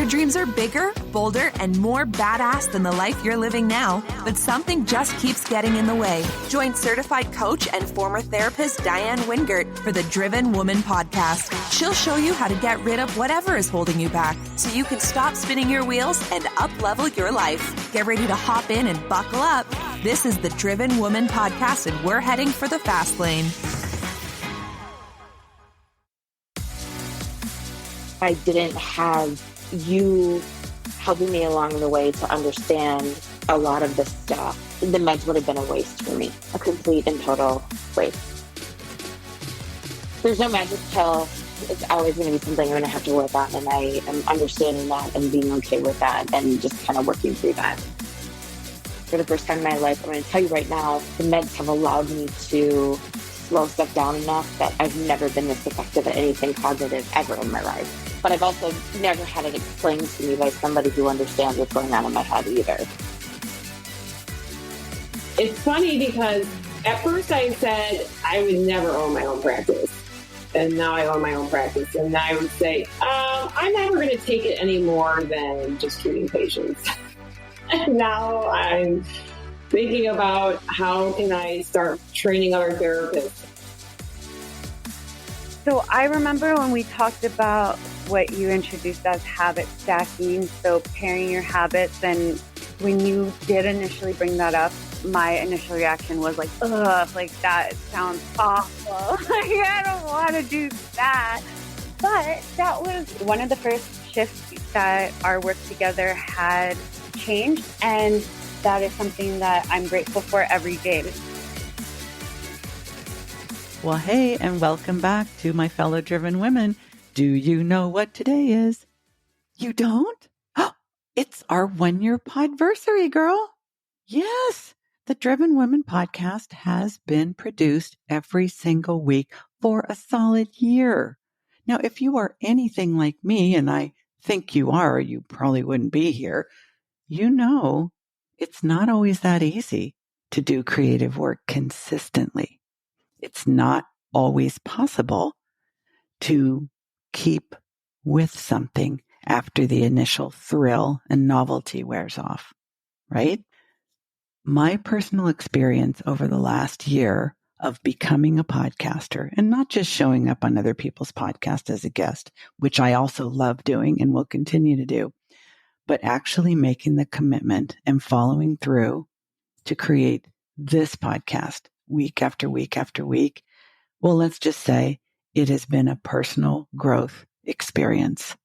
dreams are bigger, bolder, and more badass than the life you're living now, but something just keeps getting in the way. Join certified coach and former therapist Diann for the Driven Woman podcast. She'll show you how to get rid of whatever is holding you back so you can stop spinning your wheels and up-level your life. Get ready to hop in and buckle up. This is the Driven Woman podcast, and we're heading for the fast lane. I didn't have you helping me along the way to understand a lot of this stuff, the meds would have been a waste for me, a complete and total waste. There's no magic pill. It's always going to be something I'm going to have to work on, and I am understanding that and being okay with that and just kind of working through that. For the first time in my life, I'm going to tell you right now, the meds have allowed me to slow stuff down enough that I've never been this effective at anything cognitive ever in my life. But I've also never had it explained to me by somebody who understands what's going on in my head either. It's funny because at first I said I would never own my own practice. And now I own my own practice. And I would say, I'm never going to take it any more than just treating patients. And now I'm thinking about how can I start training other therapists. So I remember when we talked about what you introduced as habit stacking, so pairing your habits, and when you did initially bring that up, my initial reaction was like, ugh, like that sounds awful. Like, I don't want to do that. But that was one of the first shifts that our work together had changed, and that is something that I'm grateful for every day. Well, hey, and welcome back to my fellow driven women. Do you know what today is? You don't? Oh, it's our 1-year podversary, girl. Yes, the Driven Women podcast has been produced every single week for a solid year. Now, if you are anything like me, and I think you are, or you probably wouldn't be here, you know it's not always that easy to do creative work consistently. It's not always possible to keep with something after the initial thrill and novelty wears off, right? My personal experience over the last year of becoming a podcaster, and not just showing up on other people's podcasts as a guest, which I also love doing and will continue to do, but actually making the commitment and following through to create this podcast week after week after week. Well, let's just say it has been a personal growth experience.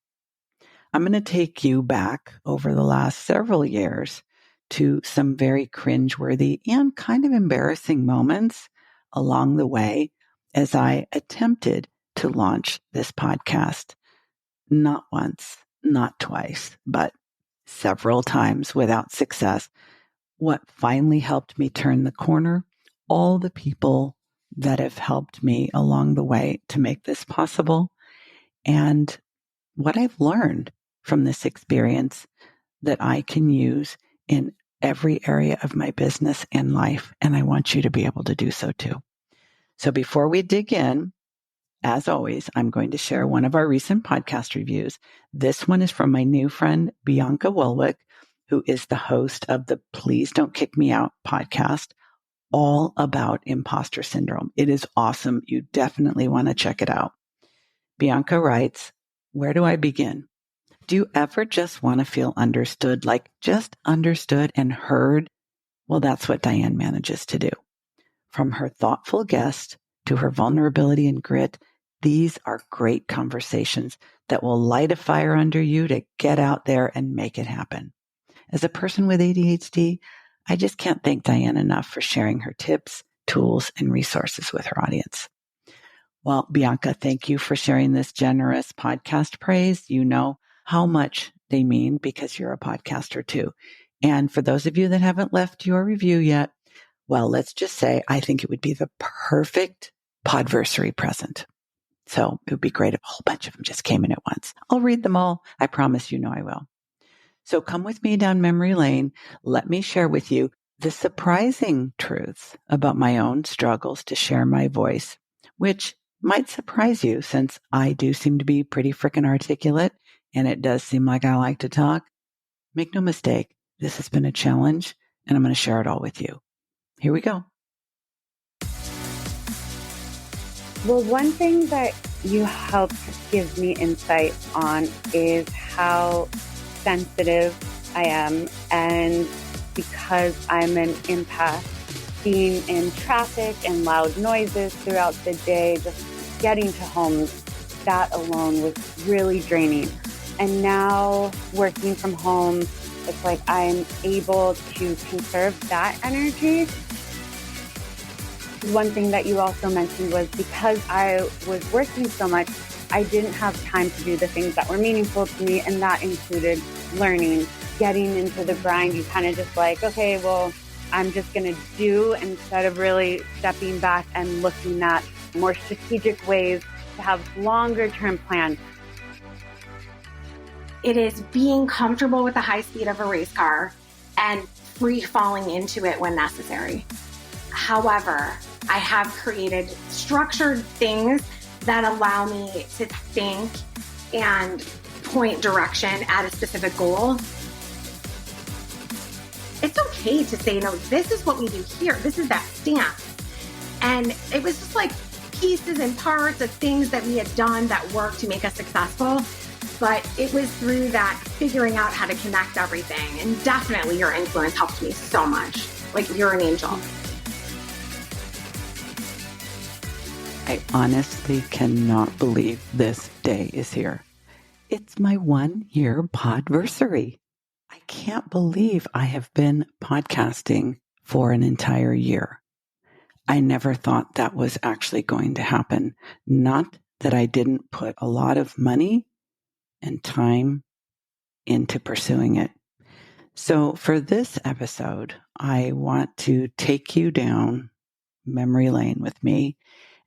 I'm going to take you back over the last several years to some very cringeworthy and kind of embarrassing moments along the way as I attempted to launch this podcast. Not once, not twice, but several times without success. What finally helped me turn the corner, all the people that have helped me along the way to make this possible, and what I've learned from this experience that I can use in every area of my business and life. And I want you to be able to do so too. So before we dig in, as always, I'm going to share one of our recent podcast reviews. This one is from my new friend, Biancakezz, who is the host of the Please Don't Kick Me Out podcast, all about imposter syndrome. It is awesome. You definitely want to check it out. Bianca writes, where do I begin? Do you ever just want to feel understood, like just understood and heard? Well, that's what Diann manages to do. From her thoughtful guest to her vulnerability and grit, these are great conversations that will light a fire under you to get out there and make it happen. As a person with ADHD, I just can't thank Diann enough for sharing her tips, tools, and resources with her audience. Well, Bianca, thank you for sharing this generous podcast praise. You know how much they mean because you're a podcaster too. And for those of you that haven't left your review yet, well, let's just say I think it would be the perfect podversary present. So it would be great if a whole bunch of them just came in at once. I'll read them all. I promise you know I will. So come with me down memory lane. Let me share with you the surprising truths about my own struggles to share my voice, which might surprise you since I do seem to be pretty freaking articulate and it does seem like I like to talk. Make no mistake, this has been a challenge and I'm going to share it all with you. Here we go. Well, one thing that you helped give me insight on is how sensitive I am. And because I'm an empath, being in traffic and loud noises throughout the day, just getting to home, that alone was really draining. And now working from home, it's like I'm able to conserve that energy. One thing that you also mentioned was because I was working so much, I didn't have time to do the things that were meaningful to me, and that included learning, getting into the grind. You kind of just like, okay, well, I'm just going to do instead of really stepping back and looking at more strategic ways to have longer term plans. It is being comfortable with the high speed of a race car and free falling into it when necessary. However, I have created structured things that allow me to think and point direction at a specific goal. It's okay to say, no, this is what we do here. This is that stance. And it was just like pieces and parts of things that we had done that worked to make us successful. But it was through that figuring out how to connect everything. And definitely your influence helped me so much. Like, you're an angel. I honestly cannot believe this day is here. It's my 1-year podversary. I can't believe I have been podcasting for an entire year. I never thought that was actually going to happen. Not that I didn't put a lot of money and time into pursuing it. So for this episode, I want to take you down memory lane with me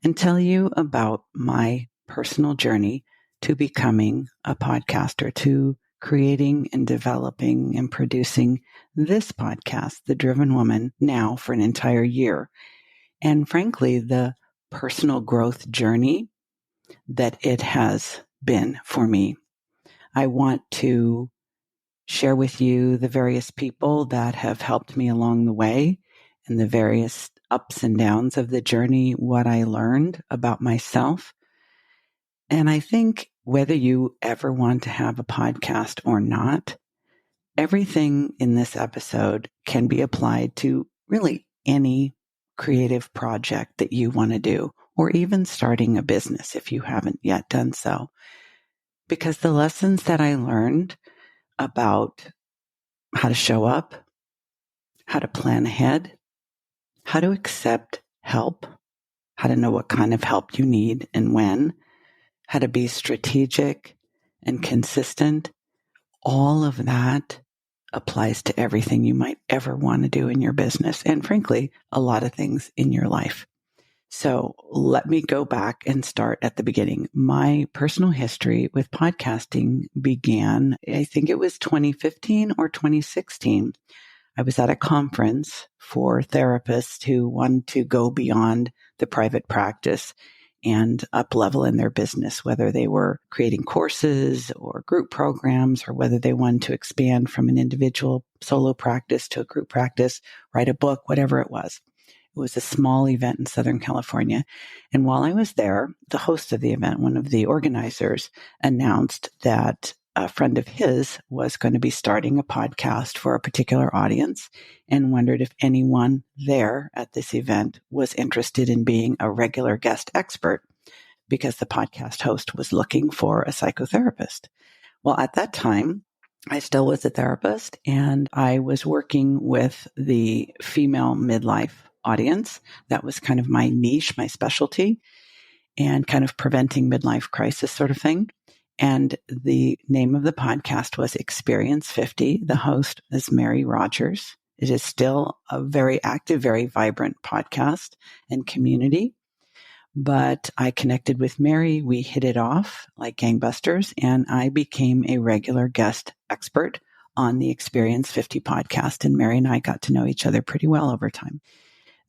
and tell you about my personal journey to becoming a podcaster, to creating and developing and producing this podcast, The Driven Woman, now for an entire year. And frankly, the personal growth journey that it has been for me. I want to share with you the various people that have helped me along the way and the various ups and downs of the journey, what I learned about myself. And I think whether you ever want to have a podcast or not, everything in this episode can be applied to really any creative project that you want to do, or even starting a business if you haven't yet done so. Because the lessons that I learned about how to show up, how to plan ahead, how to accept help, how to know what kind of help you need and when, how to be strategic and consistent, all of that applies to everything you might ever want to do in your business and, frankly, a lot of things in your life. So let me go back and start at the beginning. My personal history with podcasting began, I think it was 2015 or 2016. I was at a conference for therapists who wanted to go beyond the private practice and up level in their business, whether they were creating courses or group programs, or whether they wanted to expand from an individual solo practice to a group practice, write a book, whatever it was. It was a small event in Southern California. And while I was there, the host of the event, one of the organizers, announced that a friend of his was going to be starting a podcast for a particular audience and wondered if anyone there at this event was interested in being a regular guest expert, because the podcast host was looking for a psychotherapist. Well, at that time, I still was a therapist, and I was working with the female midlife audience. That was kind of my niche, my specialty, and kind of preventing midlife crisis sort of thing. And the name of the podcast was Experience 50. The host is Mary Rogers. It is still a very active, very vibrant podcast and community. But I connected with Mary. We hit it off like gangbusters, and I became a regular guest expert on the Experience 50 podcast. And Mary and I got to know each other pretty well over time.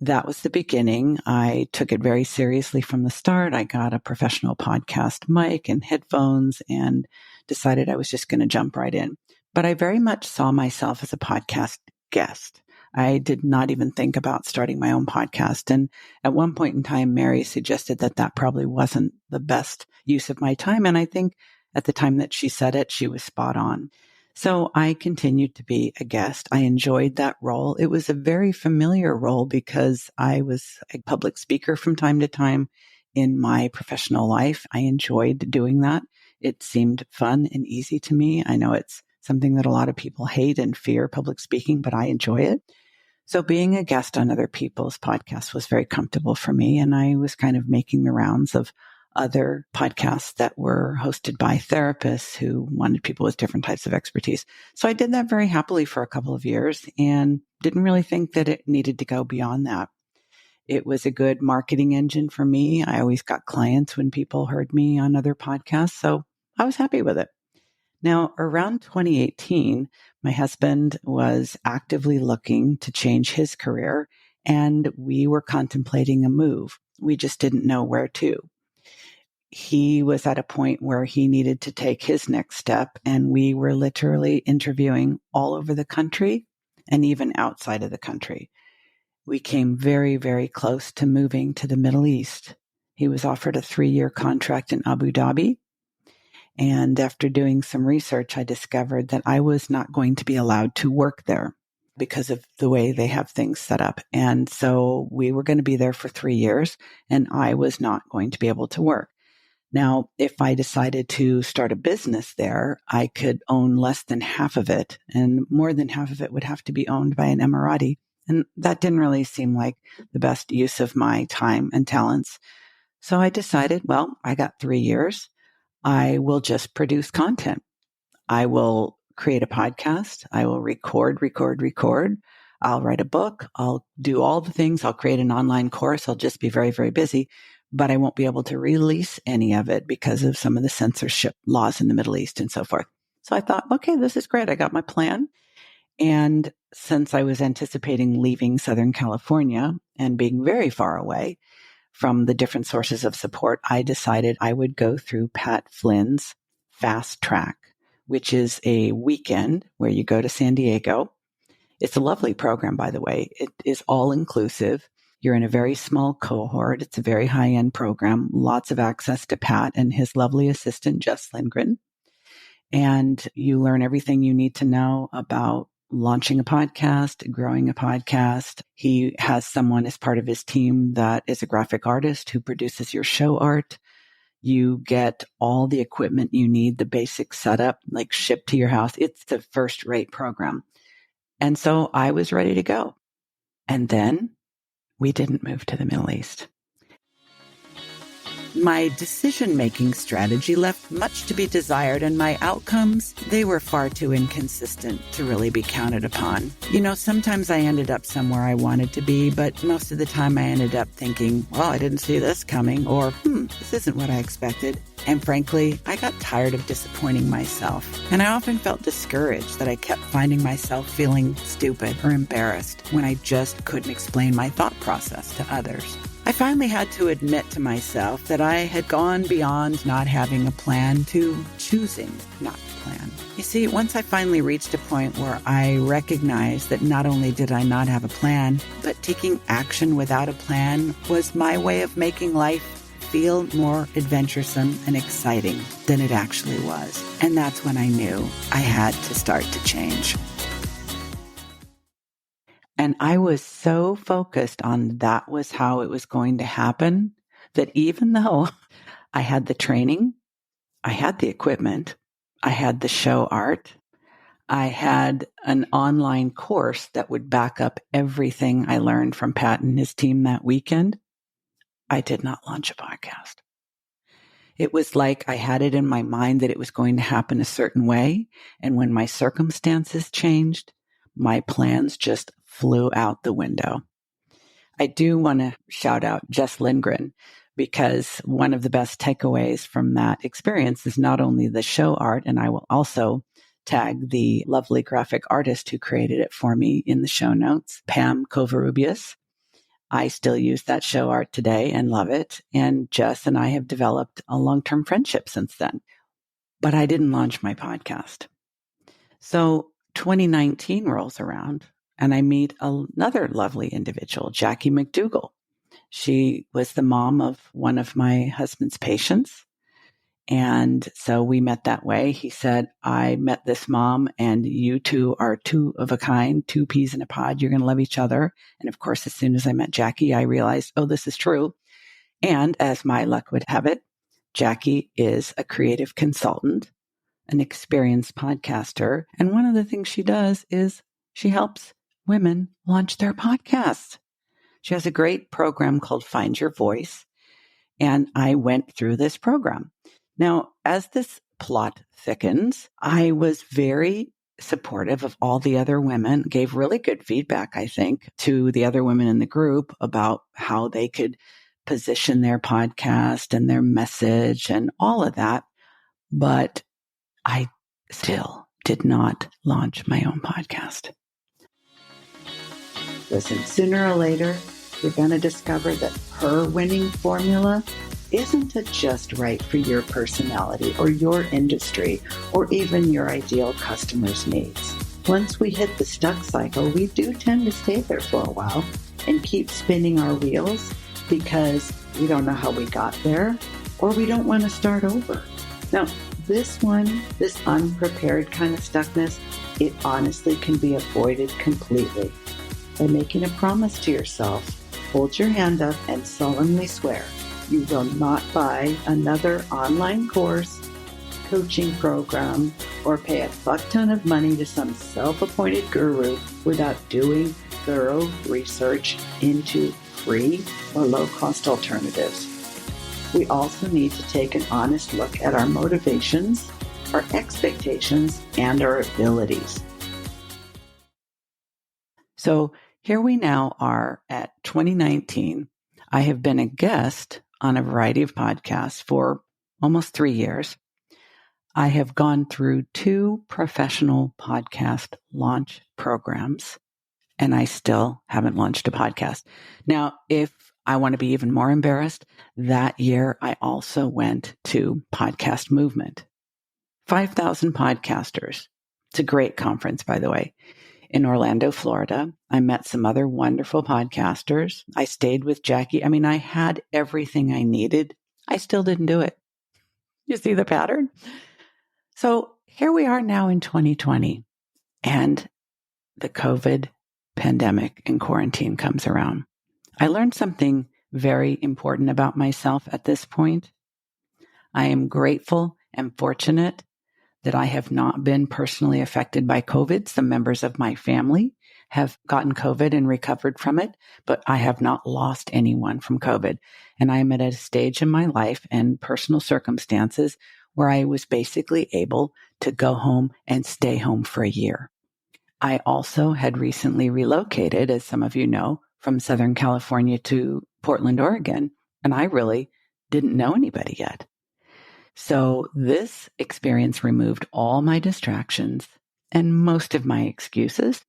that was the beginning. I took it very seriously from the start. I got a professional podcast mic and headphones and decided I was just going to jump right in. But I very much saw myself as a podcast guest. I did not even think about starting my own podcast. And at one point in time, Mary suggested that that probably wasn't the best use of my time. And I think at the time that she said it, she was spot on. So I continued to be a guest. I enjoyed that role. It was a very familiar role because I was a public speaker from time to time in my professional life. I enjoyed doing that. It seemed fun and easy to me. I know it's something that a lot of people hate and fear, public speaking, but I enjoy it. So being a guest on other people's podcasts was very comfortable for me. And I was kind of making the rounds of other podcasts that were hosted by therapists who wanted people with different types of expertise. So I did that very happily for a couple of years and didn't really think that it needed to go beyond that. It was a good marketing engine for me. I always got clients when people heard me on other podcasts. So I was happy with it. Now, around 2018, my husband was actively looking to change his career and we were contemplating a move. We just didn't know where to. He was at a point where he needed to take his next step, and we were literally interviewing all over the country and even outside of the country. We came very, very close to moving to the Middle East. He was offered a 3-year contract in Abu Dhabi. And after doing some research, I discovered that I was not going to be allowed to work there because of the way they have things set up. And so we were going to be there for 3 years, and I was not going to be able to work. Now, if I decided to start a business there, I could own less than half of it, and more than half of it would have to be owned by an Emirati. And that didn't really seem like the best use of my time and talents. So I decided, well, I got 3 years. I will just produce content. I will create a podcast. I will record. I'll write a book. I'll do all the things. I'll create an online course. I'll just be very, very busy. But I won't be able to release any of it because of some of the censorship laws in the Middle East and so forth. So I thought, okay, this is great. I got my plan. And since I was anticipating leaving Southern California and being very far away from the different sources of support, I decided I would go through Pat Flynn's Fast Track, which is a weekend where you go to San Diego. It's a lovely program, by the way. It is all inclusive. You're in a very small cohort. It's a very high-end program, lots of access to Pat and his lovely assistant, Jess Lindgren. And you learn everything you need to know about launching a podcast, growing a podcast. He has someone as part of his team that is a graphic artist who produces your show art. You get all the equipment you need, the basic setup, like shipped to your house. It's a first-rate program. And so I was ready to go. And then we didn't move to the Middle East. My decision-making strategy left much to be desired, and my outcomes, they were far too inconsistent to really be counted upon. You know, sometimes I ended up somewhere I wanted to be, but most of the time I ended up thinking, well, I didn't see this coming, or, this isn't what I expected. And frankly, I got tired of disappointing myself. And I often felt discouraged that I kept finding myself feeling stupid or embarrassed when I just couldn't explain my thought process to others. I finally had to admit to myself that I had gone beyond not having a plan to choosing not to plan. You see, once I finally reached a point where I recognized that not only did I not have a plan, but taking action without a plan was my way of making life feel more adventuresome and exciting than it actually was. And that's when I knew I had to start to change. And I was so focused on that was how it was going to happen that even though I had the training, I had the equipment, I had the show art, I had an online course that would back up everything I learned from Pat and his team that weekend, I did not launch a podcast. It was like I had it in my mind that it was going to happen a certain way. And when my circumstances changed, my plans just flew out the window. I do want to shout out Jess Lindgren because one of the best takeaways from that experience is not only the show art, and I will also tag the lovely graphic artist who created it for me in the show notes, Pam Covarrubias. I still use that show art today and love it. And Jess and I have developed a long-term friendship since then. But I didn't launch my podcast. So 2019 rolls around and I meet another lovely individual, Jackie McDougall. She was the mom of one of my husband's patients. And so we met that way. He said, I met this mom and you two are two of a kind, two peas in a pod. You're going to love each other. And of course, as soon as I met Jackie, I realized, oh, this is true. And as my luck would have it, Jackie is a creative consultant, an experienced podcaster. And one of the things she does is she helps women launch their podcasts. She has a great program called Find Your Voice. And I went through this program. Now, as this plot thickens, I was very supportive of all the other women, gave really good feedback, I think, to the other women in the group about how they could position their podcast and their message and all of that. But I still did not launch my own podcast. Listen, sooner or later, you're going to discover that her winning formula isn't just right for your personality or your industry or even your ideal customer's needs. Once we hit the stuck cycle, we do tend to stay there for a while and keep spinning our wheels because we don't know how we got there or we don't want to start over. Now, this unprepared kind of stuckness, it honestly can be avoided completely by making a promise to yourself. Hold your hand up and solemnly swear you will not buy another online course, coaching program, or pay a fuck ton of money to some self-appointed guru without doing thorough research into free or low-cost alternatives. We also need to take an honest look at our motivations, our expectations, and our abilities. So here we now are at 2019. I have been a guest on a variety of podcasts for almost 3 years. I have gone through 2 professional podcast launch programs, and I still haven't launched a podcast. Now, if I want to be even more embarrassed, that year I also went to Podcast Movement. 5,000 podcasters. It's a great conference, by the way. In Orlando, Florida. I met some other wonderful podcasters. I stayed with Jackie. I mean, I had everything I needed. I still didn't do it. You see the pattern? So here we are now in 2020, and the COVID pandemic and quarantine comes around. I learned something very important about myself at this point. I am grateful and fortunate that I have not been personally affected by COVID. Some members of my family have gotten COVID and recovered from it, but I have not lost anyone from COVID. And I am at a stage in my life and personal circumstances where I was basically able to go home and stay home for a year. I also had recently relocated, as some of you know, from Southern California to Portland, Oregon, and I really didn't know anybody yet. So this experience removed all my distractions and most of my excuses.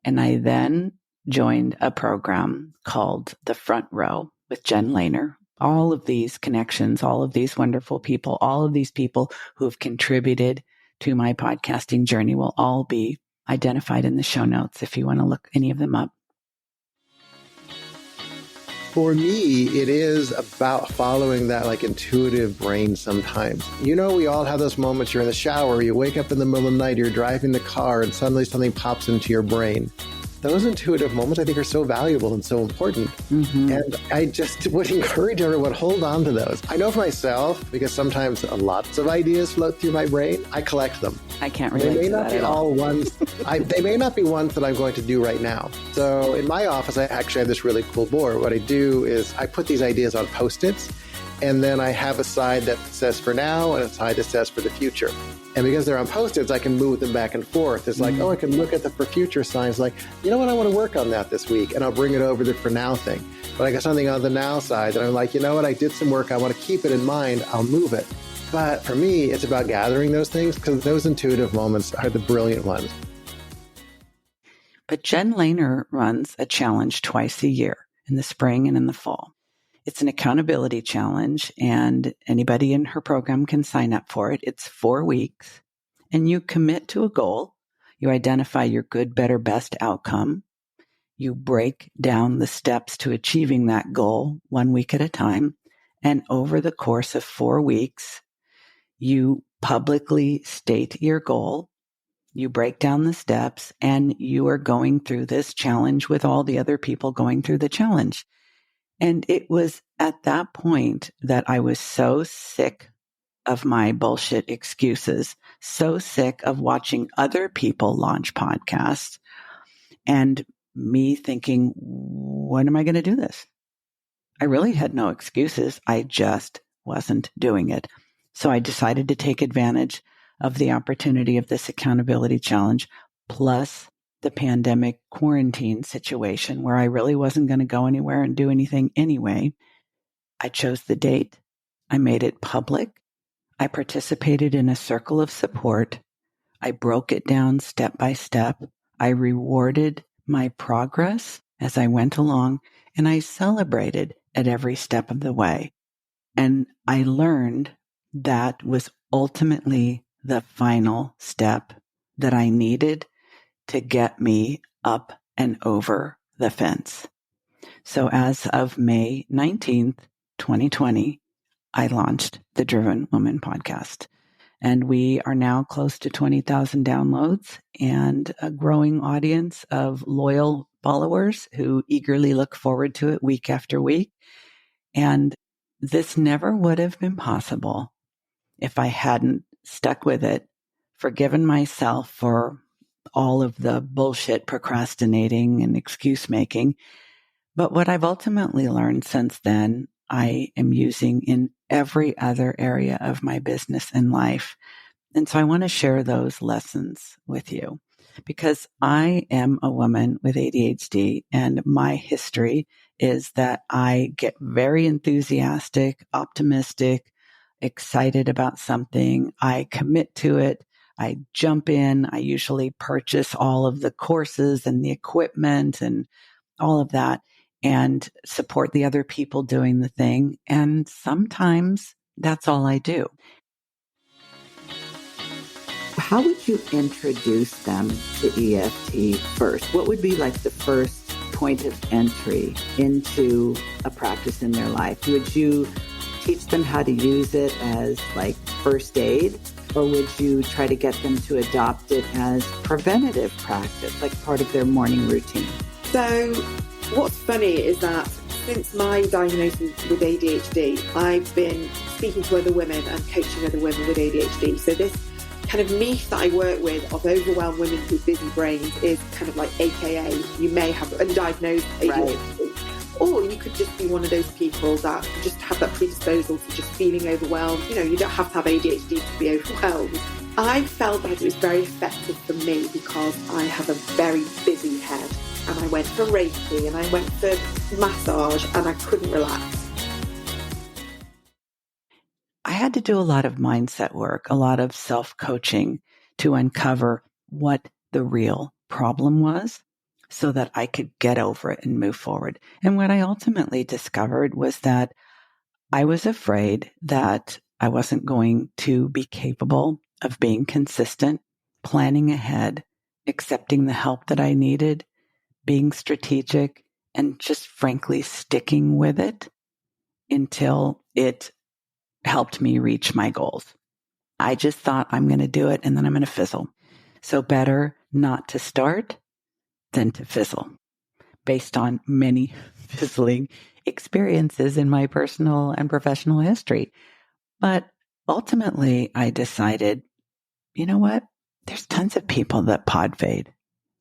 And I then joined a program called The Front Row with Jen Lehner. All of these connections, all of these wonderful people, all of these people who have contributed to my podcasting journey will all be identified in the show notes if you want to look any of them up. For me, it is about following that intuitive brain sometimes. You know, we all have those moments. You're in the shower, you wake up in the middle of the night, you're driving the car, and suddenly something pops into your brain. Those intuitive moments, I think, are so valuable and so important. Mm-hmm. And I just would encourage everyone, hold on to those. I know for myself, because sometimes lots of ideas float through my brain, I collect them. I can't relate to that at all. They may not be ones that I'm going to do right now. So in my office, I actually have this really cool board. What I do is I put these ideas on Post-its, and then I have a side that says for now and a side that says for the future. And because they're on Post-its, I can move them back and forth. It's like, I can look at the for future signs like, you know what, I want to work on that this week, and I'll bring it over to the for now thing. But I got something on the now side that I'm like, you know what, I did some work, I want to keep it in mind, I'll move it. But for me, it's about gathering those things because those intuitive moments are the brilliant ones. But Jen Lehner runs a challenge twice a year. in the spring and in the fall. It's an accountability challenge, and anybody in her program can sign up for it. It's 4 weeks, and you commit to a goal. You identify your good, better, best outcome. You break down the steps to achieving that goal 1 week at a time. And over the course of 4 weeks, you publicly state your goal. You break down the steps, and you are going through this challenge with all the other people going through the challenge. And it was at that point that I was so sick of my bullshit excuses, so sick of watching other people launch podcasts and me thinking, when am I going to do this? I really had no excuses. I just wasn't doing it. So I decided to take advantage of the opportunity of this accountability challenge, plus the pandemic quarantine situation where I really wasn't going to go anywhere and do anything anyway. I chose the date. I made it public. I participated in a circle of support. I broke it down step by step. I rewarded my progress as I went along, and I celebrated at every step of the way. And I learned that was ultimately the final step that I needed to get me up and over the fence. So as of May 19th, 2020, I launched the Driven Woman podcast. And we are now close to 20,000 downloads and a growing audience of loyal followers who eagerly look forward to it week after week. And this never would have been possible if I hadn't stuck with it, forgiven myself for all of the bullshit procrastinating and excuse making. But what I've ultimately learned since then, I am using in every other area of my business and life. And so I want to share those lessons with you because I am a woman with ADHD, and my history is that I get very enthusiastic, optimistic, excited about something. I commit to it. I jump in. I usually purchase all of the courses and the equipment and all of that and support the other people doing the thing. And sometimes that's all I do. How would you introduce them to EFT first? What would be like the first point of entry into a practice in their life? Would you teach them how to use it as like first aid? Or would you try to get them to adopt it as preventative practice, like part of their morning routine? So what's funny is that since my diagnosis with ADHD, I've been speaking to other women and coaching other women with ADHD. So this kind of niche that I work with of overwhelmed women with busy brains is kind of like AKA you may have undiagnosed ADHD. Right. Or you could just be one of those people that just have that predisposal to just feeling overwhelmed. You know, you don't have to have ADHD to be overwhelmed. I felt that it was very effective for me because I have a very busy head. And I went for Reiki and I went for massage and I couldn't relax. I had to do a lot of mindset work, a lot of self-coaching to uncover what the real problem was so that I could get over it and move forward. And what I ultimately discovered was that I was afraid that I wasn't going to be capable of being consistent, planning ahead, accepting the help that I needed, being strategic, and just frankly sticking with it until it helped me reach my goals. I just thought I'm going to do it and then I'm going to fizzle. So better not to start than to fizzle, based on many fizzling experiences in my personal and professional history. But ultimately, I decided, you know what? There's tons of people that pod fade.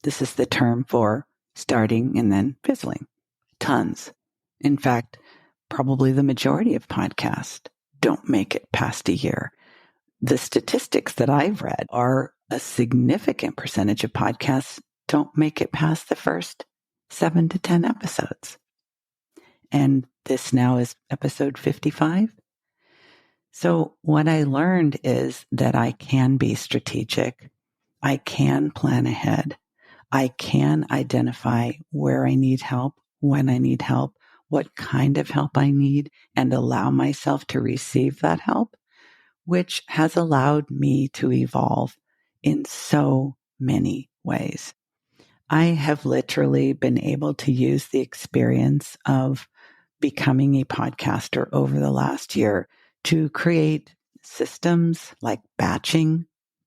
This is the term for starting and then fizzling. Tons. In fact, probably the majority of podcasts don't make it past a year. The statistics that I've read are a significant percentage of podcasts don't make it past the first 7 to 10 episodes. And this now is episode 55. So what I learned is that I can be strategic. I can plan ahead. I can identify where I need help, when I need help, what kind of help I need, and allow myself to receive that help, which has allowed me to evolve in so many ways. I have literally been able to use the experience of becoming a podcaster over the last year to create systems like batching,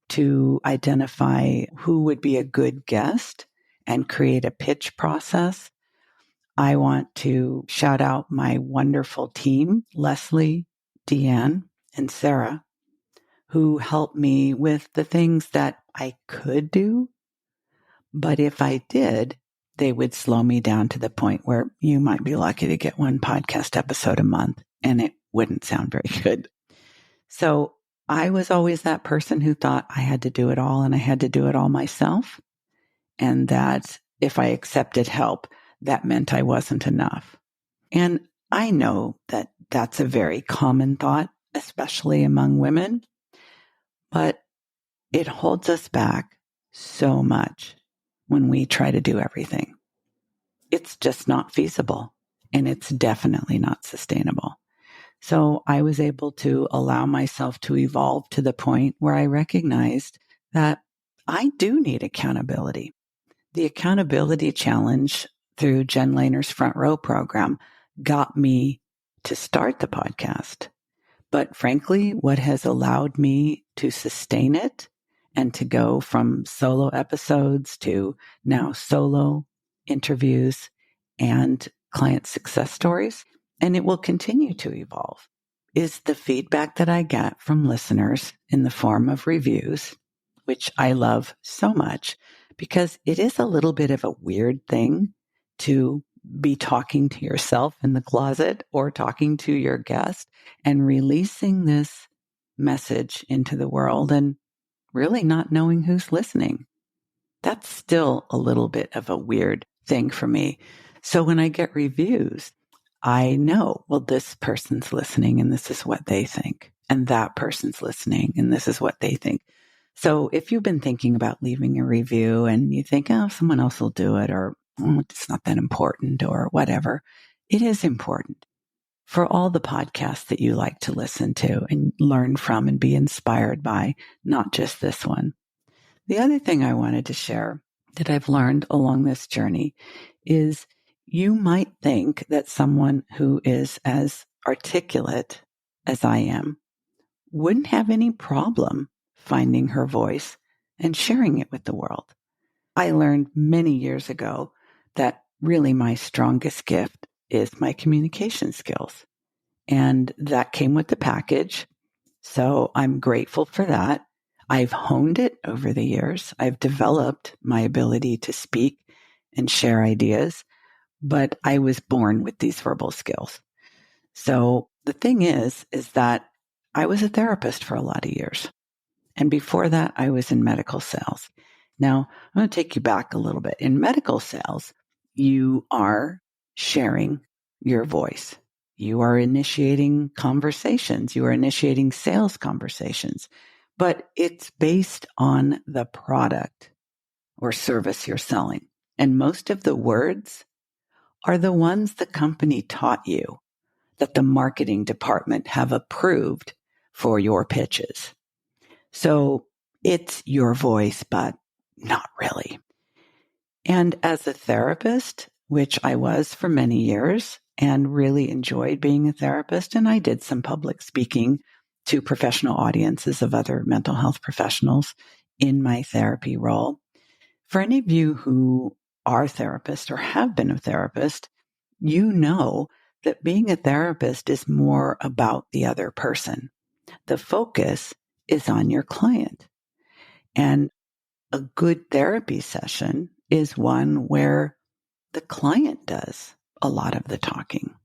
to identify who would be a good guest and create a pitch process. I want to shout out my wonderful team, Leslie, Diann, and Sarah, who helped me with the things that I could do. But if I did, they would slow me down to the point where you might be lucky to get one podcast episode a month, and it wouldn't sound very good. So I was always that person who thought I had to do it all and I had to do it all myself. And that if I accepted help, that meant I wasn't enough. And I know that that's a very common thought, especially among women, but it holds us back so much when we try to do everything. It's just not feasible, and it's definitely not sustainable. So I was able to allow myself to evolve to the point where I recognized that I do need accountability. The accountability challenge through Jen Lehner's Front Row program got me to start the podcast. But frankly, what has allowed me to sustain it and to go from solo episodes to now solo interviews and client success stories, and it will continue to evolve, is the feedback that I get from listeners in the form of reviews, which I love so much because it is a little bit of a weird thing to be talking to yourself in the closet or talking to your guest and releasing this message into the world and really not knowing who's listening. That's still a little bit of a weird thing for me. So when I get reviews, I know, well, this person's listening and this is what they think. And that person's listening and this is what they think. So if you've been thinking about leaving a review and you think, oh, someone else will do it, or it's not that important, or whatever, it is important. For all the podcasts that you like to listen to and learn from and be inspired by, not just this one. The other thing I wanted to share that I've learned along this journey is you might think that someone who is as articulate as I am wouldn't have any problem finding her voice and sharing it with the world. I learned many years ago that really my strongest gift is my communication skills. And that came with the package. So I'm grateful for that. I've honed it over the years. I've developed my ability to speak and share ideas, but I was born with these verbal skills. So the thing is that I was a therapist for a lot of years. And before that, I was in medical sales. Now, I'm going to take you back a little bit. In medical sales, you are sharing your voice. You are initiating conversations. You are initiating sales conversations. But it's based on the product or service you're selling. And most of the words are the ones the company taught you that the marketing department have approved for your pitches. So it's your voice, but not really. And as a therapist, which I was for many years and really enjoyed being a therapist, and I did some public speaking to professional audiences of other mental health professionals in my therapy role. For any of you who are therapists or have been a therapist, you know that being a therapist is more about the other person. The focus is on your client. And a good therapy session is one where the client does a lot of the talking.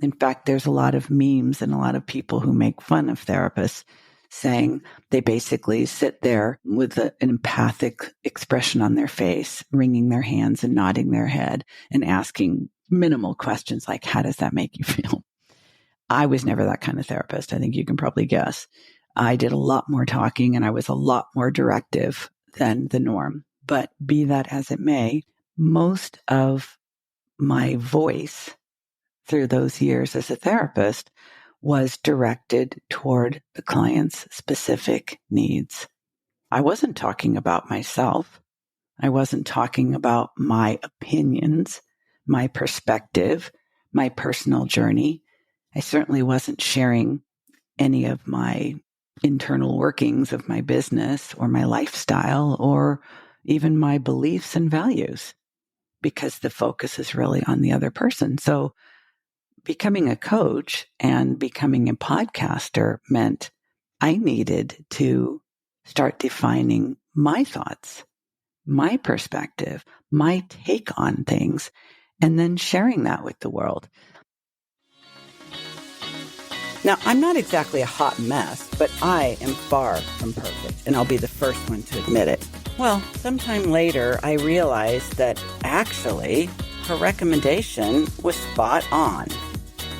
In fact, there's a lot of memes and a lot of people who make fun of therapists saying they basically sit there with an empathic expression on their face, wringing their hands and nodding their head and asking minimal questions like, how does that make you feel? I was never that kind of therapist. I think you can probably guess. I did a lot more talking and I was a lot more directive than the norm. But be that as it may, most of my voice through those years as a therapist was directed toward the client's specific needs. I wasn't talking about myself. I wasn't talking about my opinions, my perspective, my personal journey. I certainly wasn't sharing any of my internal workings of my business or my lifestyle or even my beliefs and values, because the focus is really on the other person. So becoming a coach and becoming a podcaster meant I needed to start defining my thoughts, my perspective, my take on things, and then sharing that with the world. Now, I'm not exactly a hot mess, but I am far from perfect, and I'll be the first one to admit it. Well, sometime later, I realized that actually her recommendation was spot on.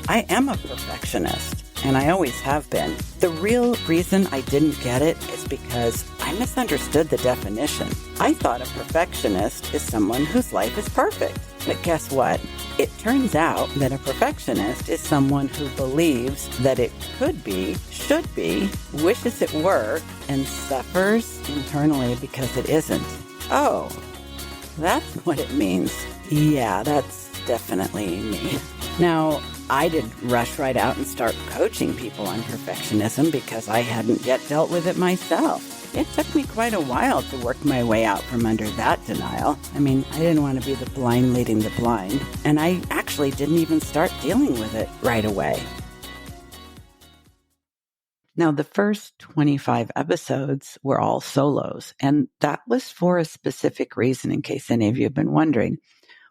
I am a perfectionist, and I always have been. The real reason I didn't get it is because I misunderstood the definition. I thought a perfectionist is someone whose life is perfect. But guess what? It turns out that a perfectionist is someone who believes that it could be, should be, wishes it were, and suffers internally because it isn't. Oh, that's what it means. Yeah, that's definitely me. Now, I didn't rush right out and start coaching people on perfectionism because I hadn't yet dealt with it myself. It took me quite a while to work my way out from under that denial. I mean, I didn't want to be the blind leading the blind, and I actually didn't even start dealing with it right away. Now, the first 25 episodes were all solos, and that was for a specific reason, in case any of you have been wondering.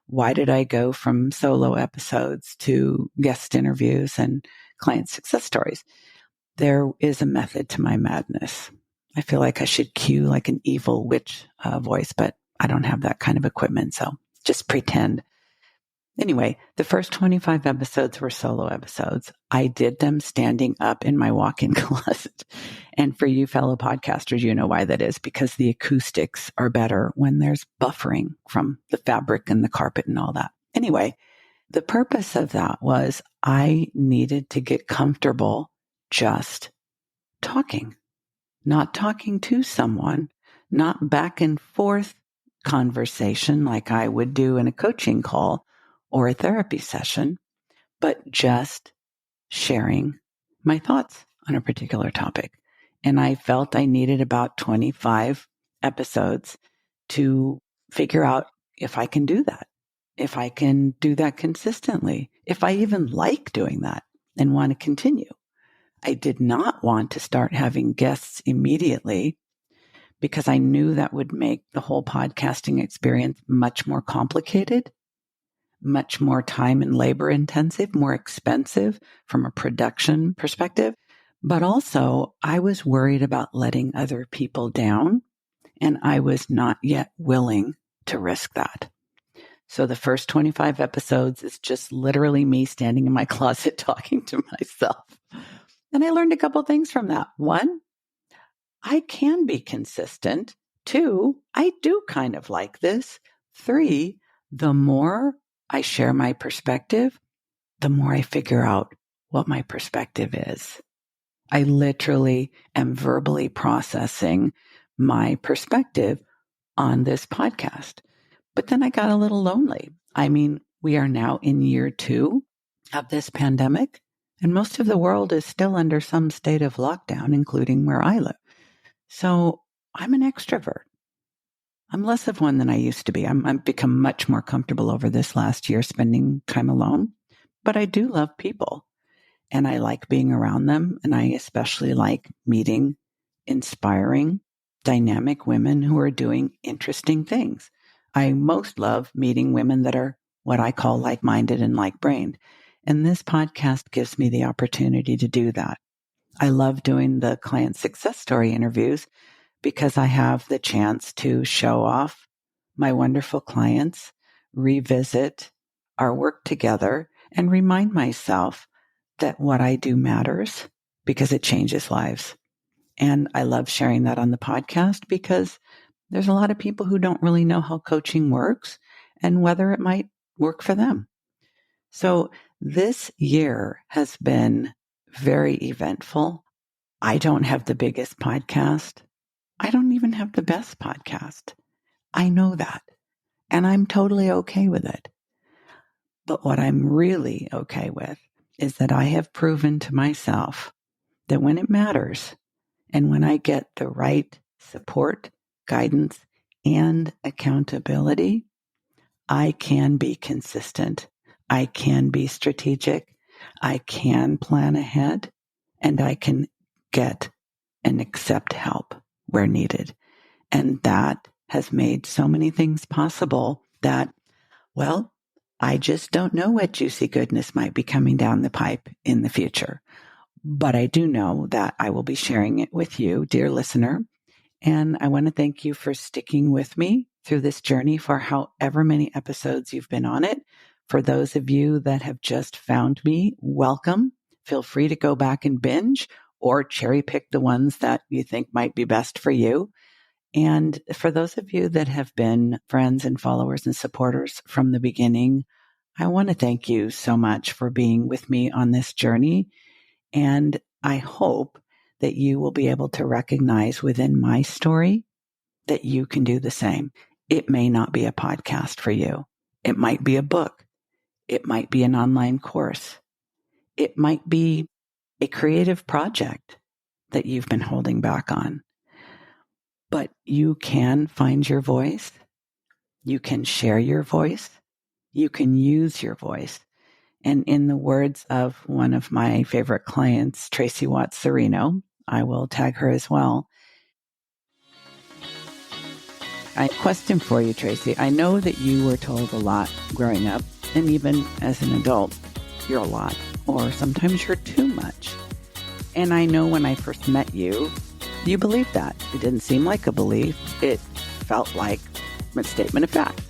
Why did I go from solo episodes to guest interviews and client success stories? There is a method to my madness. I feel like I should cue like an evil witch voice, but I don't have that kind of equipment, so just pretend. Anyway, the first 25 episodes were solo episodes. I did them standing up in my walk-in closet. And for you fellow podcasters, you know why that is, because the acoustics are better when there's buffering from the fabric and the carpet and all that. Anyway, the purpose of that was I needed to get comfortable just talking, not talking to someone, not back and forth conversation like I would do in a coaching call or a therapy session, but just sharing my thoughts on a particular topic. And I felt I needed about 25 episodes to figure out if I can do that, if I can do that consistently, if I even like doing that and want to continue. I did not want to start having guests immediately because I knew that would make the whole podcasting experience much more complicated, much more time and labor intensive, more expensive from a production perspective. But also, I was worried about letting other people down, and I was not yet willing to risk that. So the first 25 episodes is just literally me standing in my closet talking to myself. And I learned a couple things from that. One, I can be consistent. Two, I do kind of like this. Three, the more I share my perspective, the more I figure out what my perspective is. I literally am verbally processing my perspective on this podcast. But then I got a little lonely. I mean, we are now in year 2 of this pandemic, and most of the world is still under some state of lockdown, including where I live. So I'm an extrovert. I'm less of one than I used to be. I've become much more comfortable over this last year spending time alone. But I do love people, and I like being around them. And I especially like meeting inspiring, dynamic women who are doing interesting things. I most love meeting women that are what I call like-minded and like-brained. And this podcast gives me the opportunity to do that. I love doing the client success story interviews because I have the chance to show off my wonderful clients, revisit our work together, and remind myself that what I do matters because it changes lives. And I love sharing that on the podcast because there's a lot of people who don't really know how coaching works and whether it might work for them. So this year has been very eventful. I don't have the biggest podcast. I don't even have the best podcast. I know that. And I'm totally okay with it. But what I'm really okay with is that I have proven to myself that when it matters and when I get the right support, guidance, and accountability, I can be consistent. I can be strategic. I can plan ahead, and I can get and accept help where needed. And that has made so many things possible that, well, I just don't know what juicy goodness might be coming down the pipe in the future. But I do know that I will be sharing it with you, dear listener. And I want to thank you for sticking with me through this journey for however many episodes you've been on it. For those of you that have just found me, welcome. Feel free to go back and binge or cherry pick the ones that you think might be best for you. And for those of you that have been friends and followers and supporters from the beginning, I want to thank you so much for being with me on this journey. And I hope that you will be able to recognize within my story that you can do the same. It may not be a podcast for you. It might be a book. It might be an online course. It might be a creative project that you've been holding back on. But you can find your voice. You can share your voice. You can use your voice. And in the words of one of my favorite clients, Tracy Watts Serino, I will tag her as well. I question for you, Tracy. I know that you were told a lot growing up, and even as an adult, you're a lot, or sometimes you're too much. And I know when I first met you, you believed that. It didn't seem like a belief. It felt like a statement of fact.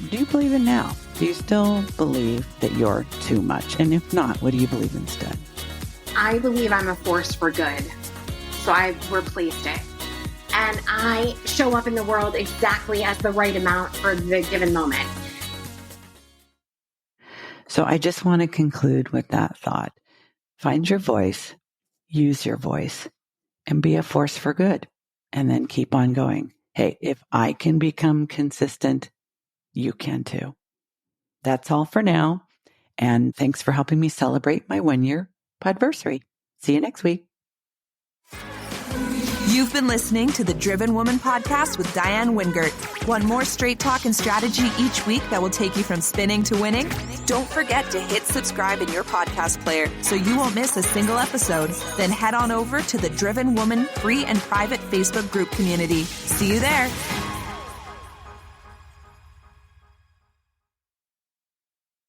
Do you believe it now? Do you still believe that you're too much? And if not, what do you believe instead? I believe I'm a force for good. So I've replaced it. And I show up in the world exactly as the right amount for the given moment. So I just want to conclude with that thought. Find your voice, use your voice, and be a force for good. And then keep on going. Hey, if I can become consistent, you can too. That's all for now. And thanks for helping me celebrate my 1-year podversary. See you next week. You've been listening to the Driven Woman Podcast with Diann Wingert. Want more straight talk and strategy each week that will take you from spinning to winning? Don't forget to hit subscribe in your podcast player so you won't miss a single episode. Then head on over to the Driven Woman free and private Facebook group community. See you there.